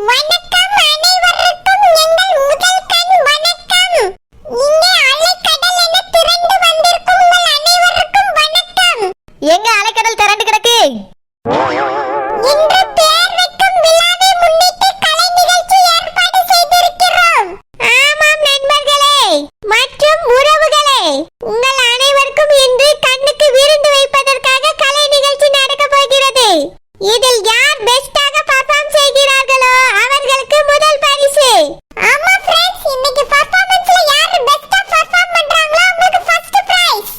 வணக்கம் அனைவருக்கும் எங்கள் முதல் கண் வணக்கம். இங்கே அலைக்கடல் என திரண்டு வந்திருக்கும் உங்கள் அனைவருக்கும் வணக்கம். எங்க அலைக்கடல் திரண்டு கிடக்கு? இன்று பேர் வைக்கும் விழாவை முன்னிட்டு கலை நிகழ்ச்சி ஏற்பாடு செய்திருக்கிறோம். ஆமாம் நண்பர்களே மற்றும் உறவுகளே, உங்கள் அனைவருக்கும் இன்று கண்ணுக்கு விருந்து வைப்பதற்காக கலை நிகழ்ச்சி நடக்க போகிறது. இதில் யார் பெஸ்டாக பெர்ஃபார்ம் செய்கிறார்களோ அவர்களுக்கு முதல் பரிசு. ஆமா फ्रेंड्स, இன்னைக்கு பெர்ஃபார்மன்ஸ்ல யார் பெஸ்டா பெர்ஃபார்ம் பண்றாங்களோ அவங்களுக்கு ஃபர்ஸ்ட் பிரைஸ்.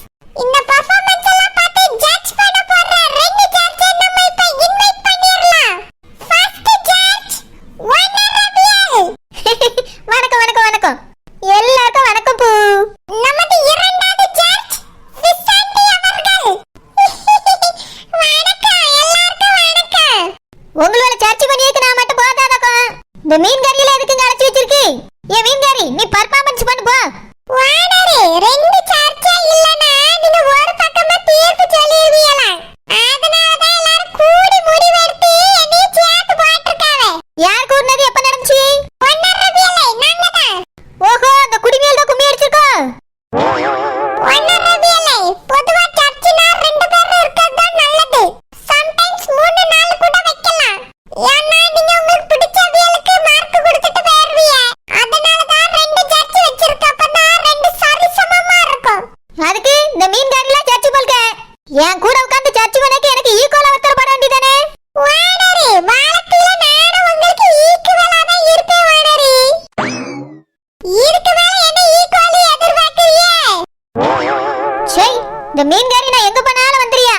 இந்த பெர்ஃபார்மன்ஸ் எல்லாம் பார்த்து ஜட்ஜ் பண்ண போற ரெண்டு ஜட்ஜை நம்ம இப்ப இன்வைட் பண்ணிரலாம். ஃபர்ஸ்ட் ஜட்ஜ் வனரபியல். வணக்கம் வணக்கம் வணக்கம் எல்லாருக்கும் வணக்கம் பூ. நமது இரண்டாவது ஜட்ஜ் விசாந்தி அவர்கள். வணக்கம் எல்லாருக்கும் வணக்கம். உங்களோட சர்ச் பண்ணியதுக்கு நான் மட்டும் போதாதக்கும். இந்த மீன் கறியில எதுக்கு அழைச்சி வச்சிருக்கு? ஏ மீன் கறி, நீ பெர்ஃபார்மன்ஸ் பண்ணு போ. வாடரே, ரெண்டு சர்ச்சா இல்லனா நீங்க ஒரு பக்கமா தீர்ப்பு சொல்லிடுவீங்களா? அதனால தான் எல்லாரும் கூடி முடிவெடுத்து என்னை சேர்த்து போட்டுருக்காவே. யார் கூடுனது எப்ப நடந்துச்சு? வனரபியலை நாங்க தான். ஓஹோ, அந்த குடிமையில தான் கும்மி அடிச்சிருக்கோம். வனரபியலை பொதுவா சர்ச்சினா ரெண்டு பேர் இருக்கிறது தான் நல்லது. சம்டைம்ஸ் 3-4 கூட வைக்கலாம். ஏன்னா நீங்க உங்களுக்கு பிடிச்ச வியலுக்கு மார்க் கொடுத்துட்டு போயிருவீங்க. அதனால தான் ரெண்டு ஜட்ஜ் வச்சிருக்க. அப்பதான் ரெண்டு சரிசமமா இருக்கும். அதுக்கு இந்த மீன் கறில சர்ச் போல்க. என் கூட உட்கார்ந்து சர்ச் பண்ணக்கு எனக்கு ஈக்குவலா ஒருத்தர் போட வேண்டியதானே? வாடரே, வாழ்க்கையில நானும் உங்களுக்கு ஈக்குவலா தான் இருப்பேன் வாடரே. இதுக்கு மேல என்ன ஈக்குவலி எதிர்பார்க்கறியே? சே, இந்த மீன் கறி நான் எங்க போனாலும் வந்துறியா?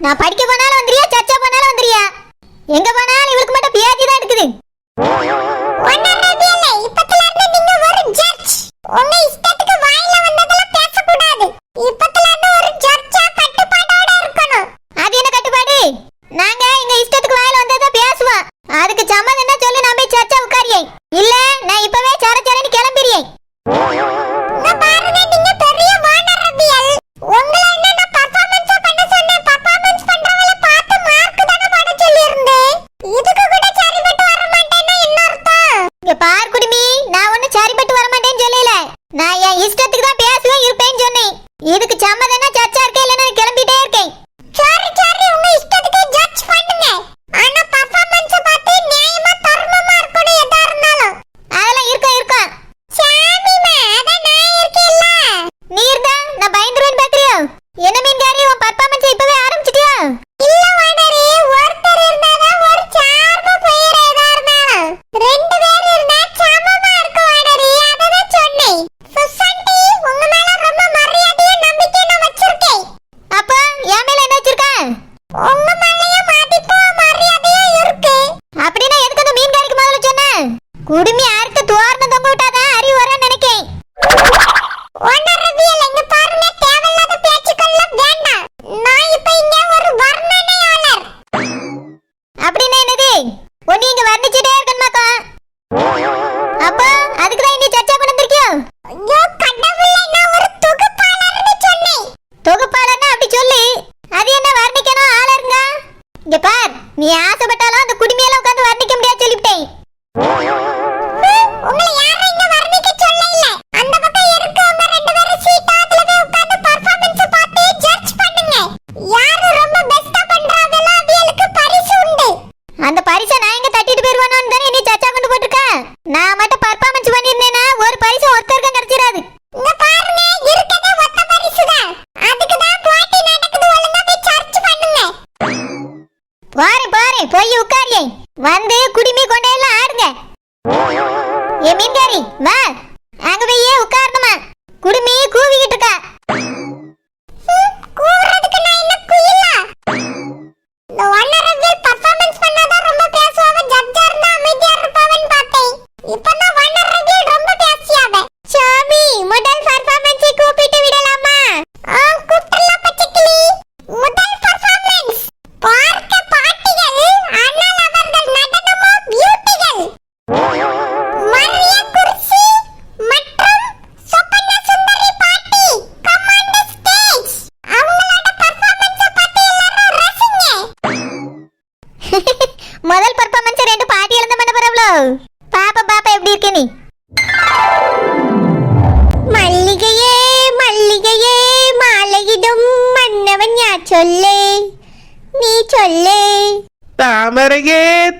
நான் படிக்க போனாலும் வந்துறியா, சர்ச்சா போனாலும் வந்துறியா? எங்க போனாலும் இவளுக்கு மட்டும் பியாதி தான் இருக்குது. வனரபியலை, இப்பத்துல இருந்து நீங்க ஒரு ஜட்ஜ். உங்க இஷ்டத்துக்கு வாயில வந்ததெல்லாம் பேசக்கூடாது. இப்பத்துல இருந்து ஒரு ஜட்ஜா கட்டுப்பாடோட இருக்கணும். அது என்ன கட்டுப்பாடு? நாங்க எங்க இஷ்டத்துக்கு வாயில வந்ததா பேசுவோம். அதுக்கு சம்மதம்னா சொல்லு, நான் போய் சர்ச்சா உட்காரியேன். இல்ல நான் இப்பவே சரச்சரன்னு கிளம்பிறியேன். இங்க பாருங்க, நீங்க பெரிய வனரபியல். உங்களை என்ன நான் பெர்ஃபார்மன்ஸ் பண்ண சொன்னேன். பெர்ஃபார்மன்ஸ் பண்றவங்கள பார்த்து மார்க் தான போட சொல்லியிருந்தேன். இதுக்கு கூட சரிப்பட்டு வர மாட்டேன்னா என்ன அர்த்தம்? இங்க பார் குடுமி, நான் ஒன்னும் சரிப்பட்டு வர மாட்டேன்னு சொல்லல. நான் என் இஷ்டத்துக்கு தான் பேசுவேன் இருப்பேன்னு சொன்னேன். இதுக்கு சம்மதம்னா சர்ச்சா இருக்கேன், இல்லைன்னா நான் கிளம்பிட்டே இருக்கேன். சரி சரி, உங்க இஷ்டத்துக்கு ஜட்ஜ் பண்ணுங்க. ஆனா பெர்ஃபார்மன்ஸ் பார்த்து நியாயமா தர்மமா இருக்கணும் எதா இருந்தாலும். அதெல்லாம் இருக்கும் இருக்கும். சாமிமா, அதான் நான் இருக்கேன்ல. நீ இருந்தா நான் பயந்துருவேன்னு பாக்குறியோ? என்ன மீன் கறி, உன் பர்ஃபார்மன்ஸ் இப்பவே ஆரம்பிச்சிட்டியா? இல்ல வாடரே, ஒருத்தர் இருந்தாதான் ஒரு சார்பு பெயர் எதா இருந்தாலும். ரெண்டு பேர் இருந்தா சமமா இருக்கும் வாடரே, அததான் சொன்னேன். சுசந்தி, உங்க மேல ரொம்ப மரியாதையும் நம்பிக்கையும் நான் வச்சிருக்கேன். அப்ப என் மேல என்ன வச்சிருக்க? உங்க மேலயும் மதிப்பும் மரியாதையும் இருக்கு. அப்படின்னா எதுக்கு அந்த மீன் கறிக்கு முதல்ல சொன்ன? குடுமி அறுத்து தோரணம் தொங்க விட்டாதான் அறிவு வரேன்னு நினைக்கேன். வனரபியல், இங்க பாருங்க, தேவையில்லாத பேச்சுக்கள்லாம் வேண்டாம். நான் இப்ப இங்க ஒரு வர்ணனையாளர். அப்படின்னா என்னது? ஒண்ணு இங்க வர்ணிச்சுட்டே இருக்கணுமாக்கா? அப்போ அதுக்குதான் இன்னி சர்ச்சா கொண்டு வந்திருக்கியோ? ஐயோ கடவுளே, நான் ஒரு தொகுப்பாளர்னு சொன்னேன். தொகுப்பாளர்னா அப்படி சொல்லு. அது என்ன வர்ணிக்கணும் ஆளருங்க? இங்க பார், நீ ஆசைப்பட்டாலும் அந்த குடுமையெல்லாம் உட்கார்ந்து வர்ணிக்க முடியாது சொல்லிவிட்டேன். உங்களை யாரும் இங்க வர்ணிக்க சொல்லல. அந்த பக்கம் இருக்கவங்க ரெண்டு பேரும் சீட்டாத்துல போய் உட்கார்ந்து பெர்ஃபார்மன்ஸ் பார்த்து ஜட்ஜ் பண்ணுங்க. யாரு ரொம்ப பெஸ்டா பண்றாங்களோ அவங்களுக்கு பரிசு உண்டு. அந்த பரிசை நான் எங்க தட்டிட்டு போயிருவானோன்னு தானே நீ சர்ச்சா கொண்டு போட்டுருக்க. நான் மட்டும் பர்ஃபார்மன்ஸ் பண்ணியிருந்தேன்னா ஒரு பரிசு ஒருத்தருக்கும் கிடைச்சிடாது. இங்க பாருங்க, இருக்கதே ஒத்த பரிசு தான். அதுக்கு தான் போட்டி நடக்குது. ஒழுங்கா போய் சர்ச் பண்ணுங்க. பாரு பாரு, போய் உட்காரியேன். வந்து குடிமி கொண்டையெல்லாம் ஆடுங்க. ஏ மீன்காரி, வா அங்க போய் உட்காரணுமா? குடுமி கூவிக்கிட்டு இருக்கா. கூவுறதுக்கு நான் என்ன குயிலா? இந்த வனரபியல் பெர்ஃபார்மன்ஸ் பண்ணாதான் ரொம்ப பேசுவாங்க. ஜட்ஜா இருந்தா அமைதியா இருப்பாவன்னு பார்த்தேன். இப்பதான் வனரபியல் ரொம்ப பேசியாவே. சாமி, முதல் பர்ஃபார்மன்ஸை கூப்பிட்டு விடலாமா? கூப்பிடலாம் பச்சைக்கிளி. முதல் பெர்ஃபார்மன்ஸ். பார்க்க பாட்டிகள், ஆனால் அவர்கள் நடனமோ பியூட்டிகள். மரிய குர்சி மற்றும் சொப்பன சுந்தரி பாட்டி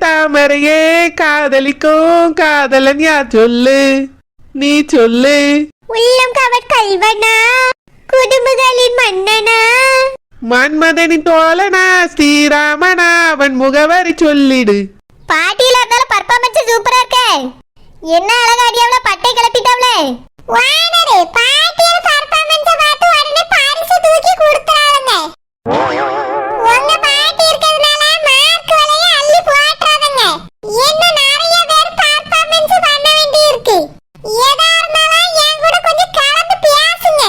தாமரையே காதலிக்கும் காதலன் யார் சொல்லு, நீ சொல்லு. உள்ளம் கவர் கல்வனா, குடும்பங்களின் மன்னனா, மன்மதனின் தோழனா ஸ்ரீராமனா, அவன் முகவரி சொல்லிடு. பாட்டியில இருந்தாலும் பர்ஃபார்மன்ஸ் சூப்பரா இருக்கே. என்ன அழகா அடியாவல பட்டை கிளப்பிட்டாவளே. வானரே பாட்டியோட பர்ஃபார்மன்ஸ பார்த்து உடனே பரிசு தூக்கி கொடுத்துறாங்க. உங்க பாட்டி இருக்கிறதுனால மார்க் வலைய அள்ளி போட்றாதங்க. இன்னும் நிறைய பேர் பர்ஃபார்மன்ஸ் பண்ண வேண்டியிருக்கு. ஏதா இருந்தாலும் என் கூட கொஞ்சம் கலந்து பேசுங்க.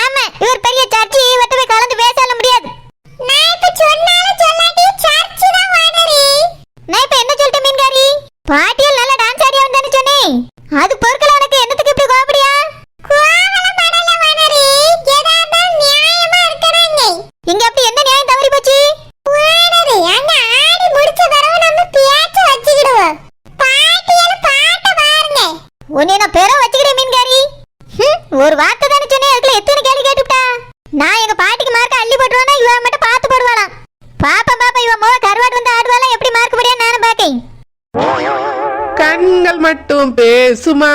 ஆமா, இவர் பெரிய சர்ச்சி வட்டவே கலந்து பேசல முடியாது. நான் இப்ப சொன்னாலும் சொல்லாட்டி சர்ச் தான் வானரே. நான் இப்ப என்ன சொல்லிட்டேன் மீன்காரி? பாட்டியில் நல்ல டான்ஸ் ஆடியா வந்தானே சொன்னேன். அது பொறுக்கல உனக்கு என்னத்துக்கு இப்படி கோபடியா? கோவலம் படல வானரே. ஏதா இருந்தாலும் நியாயமா இருக்கறாங்க. இங்க அப்படி என்ன நியாயம் தவறி போச்சு? வானரே அங்க ஆடி முடிச்ச பிறகு நம்ம பேச்சு வச்சுக்கிடுவோம். பாட்டியோட பாட்ட பாருங்க. உன்னை நான் பெற வச்சுக்கிறேன் மீன்காரி. ஒரு வார்த்தை தானே சொன்னேன், அதுக்குள்ள எத்தனை கேள்வி கேட்டுட்டா? நான் எங்க பாட்டிக்கு மார்க் அள்ளி போட்டுருவானா, இவன் மட்டும் பார்த்து போடுவாளாம். பாப்பா இவன் மோக கருவாடு வந்து ஆடுவாளா, எப்படி மார்க் படியா நானும் பாக்கேன். கண்கள் மட்டும் பேசுமா,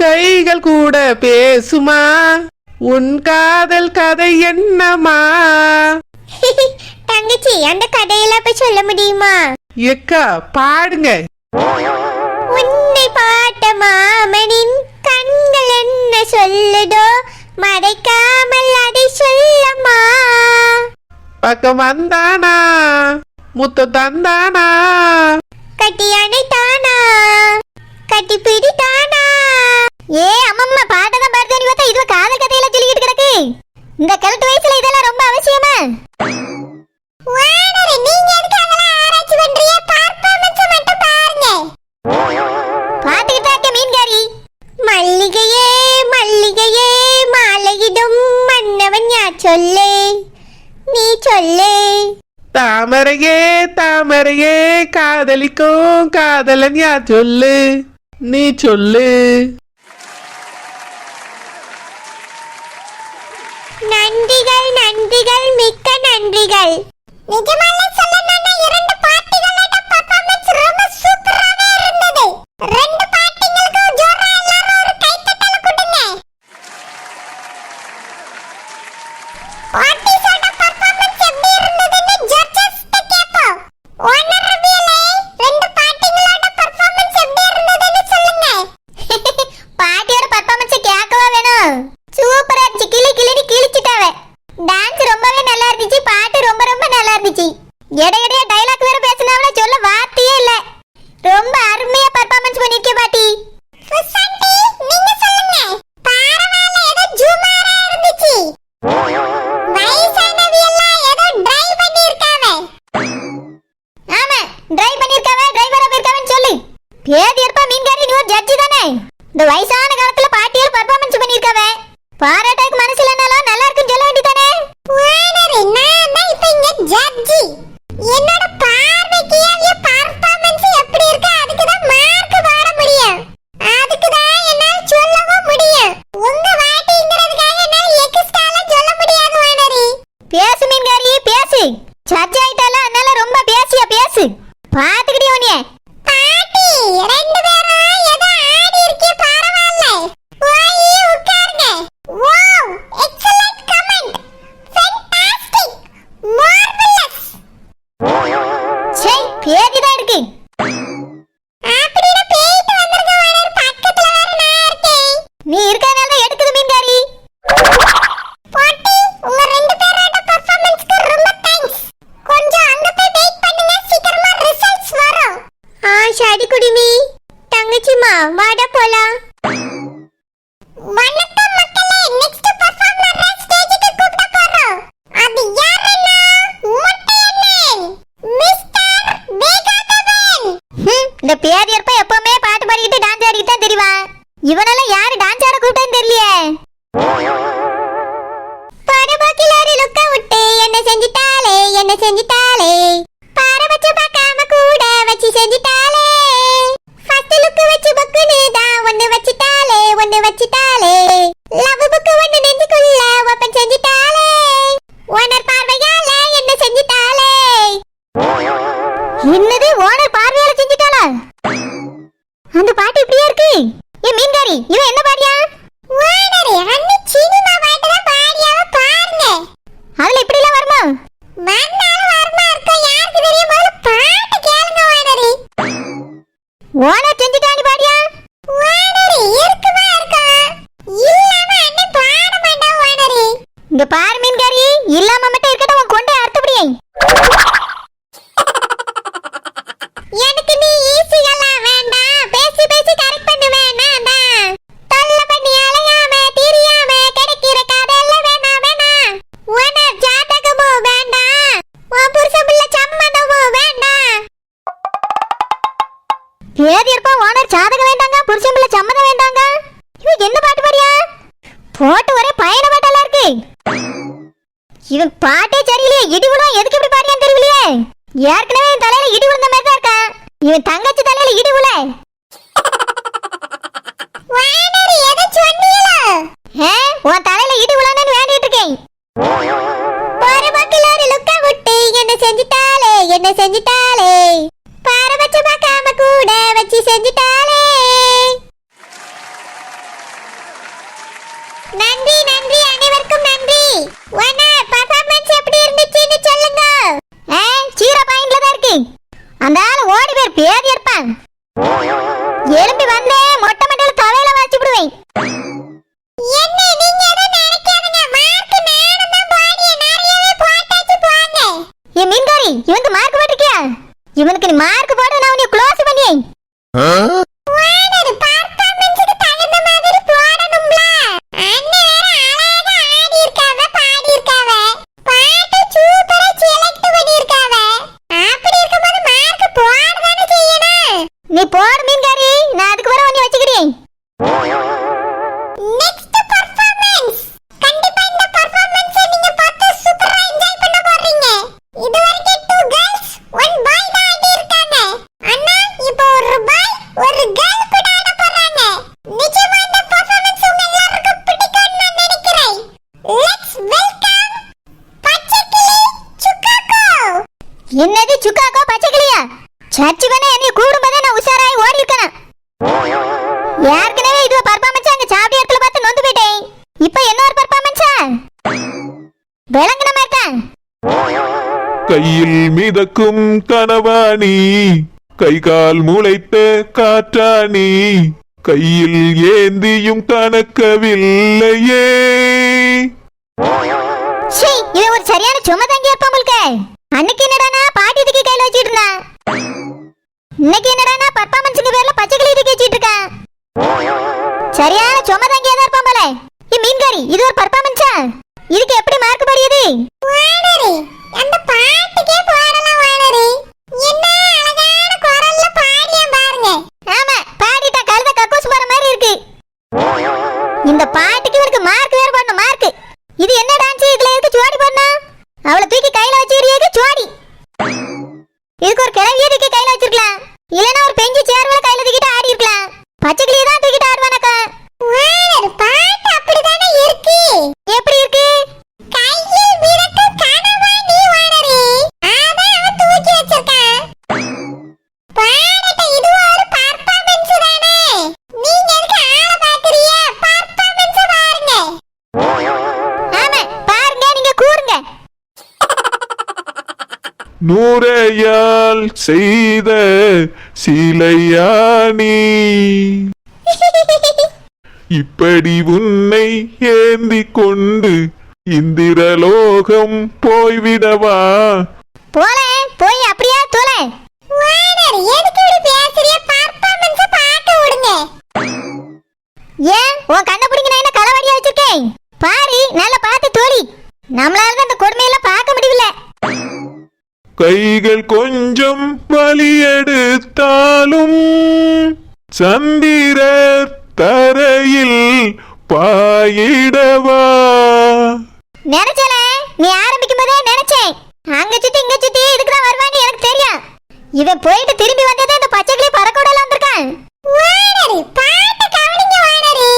கைகள் கூட பேசுமா, உன் காதல் கதை என்னமா? தங்கச்சி அந்த கதையெல்லாம் போய் சொல்ல முடியுமா? எக்கா பாடுங்க. உன்னை பாட்ட மாமனின் கண்கள் என்ன சொல்லுதோ, மறைக்காமல் அதை சொல்லம்மா. பக்கம் வந்தானா, முத்த தந்தானா, கட்டி அணைத்தானா, கட்டி பிடித்தானா. ஏ அம்மம்மா பாட்டதான் பாடுதானி பார்த்தா இதுல காதல் கதையெல்லாம் சொல்லிக்கிட்டு கிடக்கு. இந்த கலட்டு வயசுல இதெல்லாம் ரொம்ப அவசியமா? வானரே நீங்க எதுக்கு அதெல்லாம் ஆராய்ச்சி பண்றீங்க? பர்ஃபார்மன்ஸ் மட்டும் பாருங்க. பாத்துக்கிட்டா இருக்க மீன்காரி. மல்லிகையே மல்லிகையே மாலையிடும் மன்னவன் யார் சொல்லு, நீ சொல்லு. தாமரையே தாமரையே காதலிக்கும் காதலன் யார் சொல்லு, நீ சொல்லு. நன்றிகள் நன்றிகள் மிக்க நன்றிகள். நிஜமாலே சொல்லணும்னா இரண்டு பாட்டிகளோட பர்ஃபார்மன்ஸ் ரொம்ப சூப்பராவே இருந்தது. ரெண்டு பாட்டிகளுக்கும் ஜோரா எல்லாரும் ஒரு கைத்தட்டல் கொடுங்க. பாட்டிஸோட பர்ஃபார்மன்ஸ் எப்படி இருந்ததுன்னு ஜட்ஜஸ் கிட்ட கேப்போம். ஓனர் ரிவ்யூலே ரெண்டு பாட்டிகளோட பர்ஃபார்மன்ஸ் எப்படி இருந்ததுன்னு சொல்லுங்க. பாட்டியோட பர்ஃபார்மன்ஸ் கேட்கவா வேணும்? சூப்பரா இருந்துச்சு, கிளி கிளினி கிழிச்சிட்டாவே. டான்ஸ் ரொம்பவே நல்லா இருந்துச்சு, பாட்டு ரொம்ப ரொம்ப நல்லா இருந்துச்சு. இடையிடையே டைலாக் வேற பேசினாவளே, சொல்ல வார்த்தையே இல்ல. ரொம்ப அருமையா பர்ஃபார்மன்ஸ் பண்ணிருக்கே பாட்டி. சுசாந்தி நீங்க சொல்லுங்க. பரவாயில்ல, ஏதோ ஜுமாரா இருந்துச்சு. வயசானவி எல்லாம் ஏதோ டிரைவ் பண்ணிருக்காவே. ஆமா, டிரைவ் பண்ணிருக்காவே, டிரைவரா போயிருக்காவேன்னு சொல்லு. பேதி இருப்பா மீன்காரி, நீ ஒரு ஜட்ஜி தானே? இந்த வயசான காலத்துல பாட்டியோட பர்ஃபார்மன்ஸ் பண்ணிருக்காவே. பாராட்டக்கு மனசு இல்லைனாலும் நல்லா இருக்குன்னு சொல்ல வேண்டியதானே? வானரே நான் தான் இப்ப இங்க ஜட்ஜி. என்னோட பார்வைக்கு அவிய பர்ஃபார்மன்ஸ் எப்படி இருக்கு அதுக்கு தான் மார்க் போட முடியும். அதுக்கு தான் என்னால சொல்லவும் முடியும். உங்க வாட்டிங்கிறதுக்காக என்னால எக்ஸ்ட்ராலாம் சொல்ல முடியாது வானரே. பேசு மீன்காரி பேசு. சர்ச்சை ஆயிட்டால அதனால ரொம்ப பேசியா பேசு. பாத்துக்கிட்டே உனியே. பாட்டி ரெண்டு பேரும் ஏதோ ஆடி இருக்கே பரவாயில்ல. போய் உட்காருங்க. Wow excellent comment. Fantastic. Marvellous. சே பேதி தான் இருக்கு. அப்படியே போயிட்டு வந்திருக்க வானரே, பக்கத்துல வேற நான் இருக்கேன். நீ இருக்கறனால தான் எடுக்குது மீன்காரி. பாட்டி உங்க ரெண்டு பேரோட பெர்ஃபார்மன்ஸ்க்கு ரொம்ப தேங்க்ஸ். கொஞ்சம் அங்க போய் வெயிட் பண்ணுங்க, சீக்கிரமா ரிசல்ட்ஸ் வரும். சரி குடிமி. தங்கச்சிமா வாடா போலாம். வணக்கம் மக்களே, நெக்ஸ்ட் பெர்ஃபார்மரை ஸ்டேஜுக்கு கூப்பிட போறோம். அது யாருன்னா மொட்டையண்ணன் மிஸ்டர் வேகாதவன். இந்த பேதி இருப்ப எப்பவுமே பாட்டு பாடிக்கிட்டு டான்ஸ் ஆடிக்கிட்டு தான் தெரிவா. இவனெல்லாம் யாரு டான்ஸ் ஆட கூப்பிட்டேன்னு தெரியலையே. படபாக்கிலாரி லுக்க விட்டு என்ன செஞ்சிட்டாலே என்ன செஞ்சிட்டாலே, பாரபட்ச பார்க்காம கூட வச்சு செஞ்சிட்டாலே. ஃபர்ஸ்ட் லுக் வச்சு புக்குன்னு தான் ஒன்னு வச்சிட்டாலே ஒன்னு வச்சிட்டாலே. லவ் புக்கு ஒன்னு நெஞ்சுக்குள்ள ஓபன் செஞ்சிட்டாலே. ஓனர் பார்வையால என்ன செஞ்சிட்டாலே. என்னது ஓனர் பார்வையால இவன் என்ன பாடியா? ஓனரே அண்ணி சினிமா பாட்டு தான் பாடியாவ பாருங்க. அதுல இப்படி எல்லாம் வருமா? வந்தாலும் வருமா இருக்கும் யாருக்கு தெரியும். முதல்ல பாட்டு கேளுங்க ஓனரே. ஓனர் செஞ்சுட்டானி பாடியா? ஓனரே இருக்குமா இருக்கும். இல்லாம அண்ணி பாட மாட்டா ஓனரே. இங்க பாரு மீன்காரி, இல்லாம மட்டும் இருக்கட்டும், உன் கொண்டே அறுத்துப்படியே. எனக்கு நீ ஈஸியெல்லாம் வேண்டாம். பேசி பேசி கரெக்ட் பண்ணு வேணாம். தொல்லை பண்ணி அலையாம திரியாம கிடைக்கிற கதையெல்லாம் வேணாம் வேணாம். ஓனர் ஜாதகமும் வேண்டாம். உன் புருஷன் பிள்ளை சம்மந்தமும் வேண்டாம். பேதி இருப்பா, ஓனர் ஜாதகம் வேண்டாங்க, புருஷன் பிள்ளை சம்மதம் வேண்டாங்க. இவன் என்ன பாட்டு பாடியா? போட்டு ஒரே பயண பாட்டெல்லாம் இருக்கு. இவன் பாட்டே சரியில்லையே. இடி விழும் எதுக்கு இப்படி பாடியான்னு தெரியலையே. ஏற்கனவே என் தலையில இடி விழுந்த மாதிரி தான் இருக்கான். இவன் தங்கச்சி தலையில இடி விழ. ஓனர் எதை சொன்னீங்களோ? உன் தலையில இடி விழணும்னு வேண்டிட்டு இருக்கேன். ஒரு பக்கில ஒரு லுக்க விட்டு என்ன செஞ்சிட்டாலே என்ன செஞ்சிட்டாலே. பாரபட்ச பார்க்காம கூட வச்சு செஞ்சிட்டாலே. நன்றி நன்றி அனைவருக்கும் நன்றி. ஓனர் பெர்ஃபார்மன்ஸ் எப்படி இருந்துச்சுன்னு சொல்லுங்க. சீரா பாயிண்ட்ல தான் இருக்கு. அந்த ஆள் ஓடி பேர் பேதி இருப்பான். எலும்பி வந்தே மொட்டை மண்டையில தலையில வச்சு விடுவேன். என்ன நீங்க எதை நினைக்காதீங்க. மார்க் நானும் தான் பாடிய நிறையவே போட்டாச்சு போங்க. ஏ மீன்காரி, இவனுக்கு மார்க் போட்டிருக்கியா? இவனுக்கு நீ மார்க் போட்டு நான் உன்னை க்ளோஸ் பண்ணி. ஓனர் பெர்ஃபார்மன்ஸ்க்கு தகுந்த மாதிரி போடணும்ல. அண்ணே வேற அழகா ஆடி இருக்காவ பாடி இருக்காவ. பாட்டு சூப்பரா செலக்ட் பண்ணி இருக்காவ. அப்படி இருக்கும்போது மார்க் போடதானே செய்யணும். நீ போடு மீன்காரி, நான் அதுக்கு வர உன்னை வச்சுக்கிறேன். Next performance. கண்டிப்பா இந்த பெர்ஃபார்மன்ஸை நீங்க பார்த்து சூப்பரா என்ஜாய் பண்ண போறீங்க. இதுவரைக்கும் 2 girls 1 boy தான் ஆடி இருக்காங்க. அண்ணா இப்போ ஒரு பாய் ஒரு girl கூட ஆட போறாங்க. நிச்சயமா இந்த பெர்ஃபார்மன்ஸ் உங்க எல்லாருக்கும் பிடிக்கும்னு நான் நினைக்கிறேன். லெட்ஸ் வெல்கம் பச்சைக்கிளி சுக்காக்கோ. என்னது சுக்காக்கோ பச்சைக்கிளியா? சர்ச்சு பண்ண என்னை கூடும்போதே நான் உஷாராய் ஓடி இருக்கேன். ஏற்கனவே இது பெர்ஃபார்மன்ஸ் அங்க சாப்பிட்ட இடத்துல பார்த்து நொந்து போயிட்டேன். இப்போ என்ன ஒரு பெர்ஃபார்மன்ஸா? விளங்குன மாதிரி தான். கையில் மிதக்கும் கனவாணி, கை கால் முளைத்த காற்றாணி, கையில் ஏந்தியும் கணக்கவில்லையே. சீ, இவன் ஒரு சரியான சுமதாங்கி இருப்பான் போல்க. அன்னைக்கு என்னடானா பாட்டி தூக்கி கையில வச்சிட்டு இருந்தான். இன்னைக்கு என்னடானா பெர்ஃபார்மன்ஸ்க்கு பேர்ல பச்சைக்கிளி தூக்கி வச்சிட்டு இருக்கான். சரியான சுமதாங்கியா தான் இருப்பான் போல. ஏ மீன்காரி, இது ஒரு பெர்ஃபார்மன்ஸா? இதுக்கு எப்படி மார்க் படியுது? ஓனரே அந்த பாட்டுக்கே போடலாம் ஓனரே. என்ன அழகான குரல்ல பாடியா பாருங்க. ஆமா, பாடிட்டா கழுத கக்கூஸ் போற மாதிரி இருக்கு. இந்த பாட்டுக்கு இவருக்கு மார்க் வேற போடணும். மார்க். இது என்ன டான்ஸ்? இதுல எதுக்கு ஜோடி போடணும்? அவளை தூக்கி கையில வச்சிருக்கீங்க ஜோடி. இதுக்கு ஒரு கிளவியை தூக்கி கையில வச்சிருக்கலாம். இல்லனா ஒரு பெஞ்சு சேர் மேல கையில தூக்கிட்டு ஆடி இருக்கலாம். பச்சைக்கிளியை தான் தூக்கிட்டு ஆடுவானக்கா. ஓனர் பாட்டு அப்படிதானே இருக்கு. எப்படி இருக்கு? கையில் மிதக்கும் கனவாணி ஓனரே. அதான் அவன் தூக்கி வச்சிருக்கான். பாடட்ட இது ஒரு பெர்ஃபார்மன்ஸ் தானே. நீங்க எதுக்கு ஆள பாக்குறீங்க? பெர்ஃபார்மன்ஸ் பாருங்க. ஆமா, பாருங்க, நீங்க கூறுங்க. நூறையால் செய்த சிலையானி, இப்படி உன்னை ஏந்தி கொண்டு இந்திரலோகம் போய்விடவா? போல போய் அப்படியே தோல. ஓனர் எதுக்கு இப்படி பேசுறீங்க? பெர்ஃபார்மன்ஸ் பார்க்க விடுங்க. ஏன் உன் கண்ணை பிடிங்க? நான் என்ன களவாடியா வச்சிருக்கேன்? பாரு, நல்லா பார்த்து தோழி. நம்மளால தான் அந்த கொடுமையெல்லாம் பார்க்க முடியல. கைகள் கொஞ்சம் வலி எடுத்தாலும் சந்திரர் தரையில் பாயிடவா? நினைச்சல, நீ ஆரம்பிக்கும் போதே நினைச்சேன். அங்க சுத்தி இங்க சுத்தி இதுக்குதான் வருவான்னு எனக்கு தெரியும். இவன் போயிட்டு திரும்பி வந்ததே இந்த பச்சைக்கிளி பறக்கூடலாம் வந்திருக்கான். ஓனர் பாட்டு கவனிங்க ஓனரே.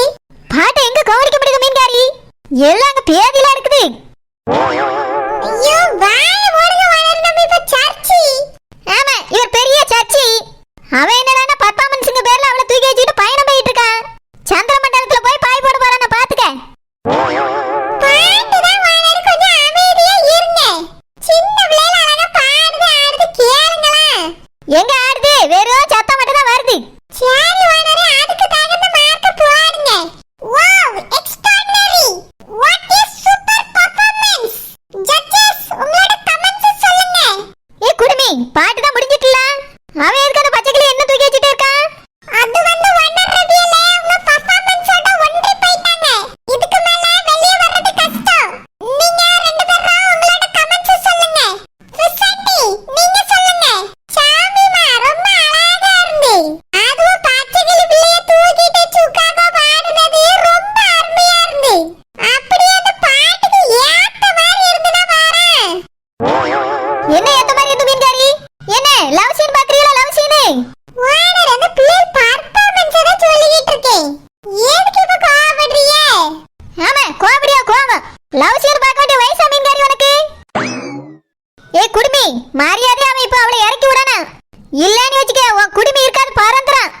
பாட்டை எங்க கவனிக்க முடியுது மீன்காரி? எல்லாம் அங்க பேதியில இருக்குது. ஐயோ வாய மூடுங்க ஓனர். நம்ம இப்ப சர்ச்சி. ஆமா, இவர் பெரிய சர்ச்சி. அவன் என்னடானா பெர்ஃபார்மன்ஸ்ங்க பேர்ல அவளை தூக்கி வச்சுட்டு பயணம் போயிட்டு இருக்கான். சந்திர சரி ஓனரே, அதுக்கு தகுந்த மார்க் போடுங்க. Wow, extraordinary. What is super performance. Judges, உங்களோட கமெண்ட்ஸ் சொல்லுங்க. ஏ குடுமி, பாட்டு தான் முடிஞ்சிட்டல. அவன் எதுக்கு அந்த பச்சைக்கிளி என்ன தூக்கி வச்சிட்டே இருக்கான்? அது வந்து ஓனர் ரிவ்யூல உங்க பெர்ஃபார்மன்ஸோட ஒன்றி போயிட்டாங்க. இதுக்கு மேல வெளிய வர்றது கஷ்டம். நீங்க ரெண்டு பேரும் உங்களோட கமெண்ட்ஸ் சொல்லுங்க. சுசைட்டி, நீங்க சொல்லுங்க. சாமிமா, ரொம்ப அழகா இருந்து. அதுவும் பச்சைக்கிளி பிள்ளைய தூக்கிட்டு சுக்காகோ பாடுனது ரொம்ப அருமையா இருந்து. அப்படியே அந்த பாட்டுக்கு ஏத்த மாதிரி இருந்துனா பாரேன். என்ன ஏத்த மாதிரி இருந்து மீன்காரி? என்ன லவ் சீன் பாக்குறீங்களா? லவ் சீனு ஓனர், அந்த பிள்ளை பெர்ஃபார்மன்ஸ் தான் சொல்லிட்டு இருக்கேன். எதுக்கு இப்ப கோவப்படுறீங்க? ஆமா, கோபடியா கோவம். லவ் சீன் பார்க்க வேண்டிய வயசா மீன்காரி உனக்கு? ஏ குடுமி, மரியாதை அவன் இப்ப அவளை இறக்கி விடானா? இல்லன்னு வச்சுக்க, உன் குடுமி இருக்காது பறந்துறான்.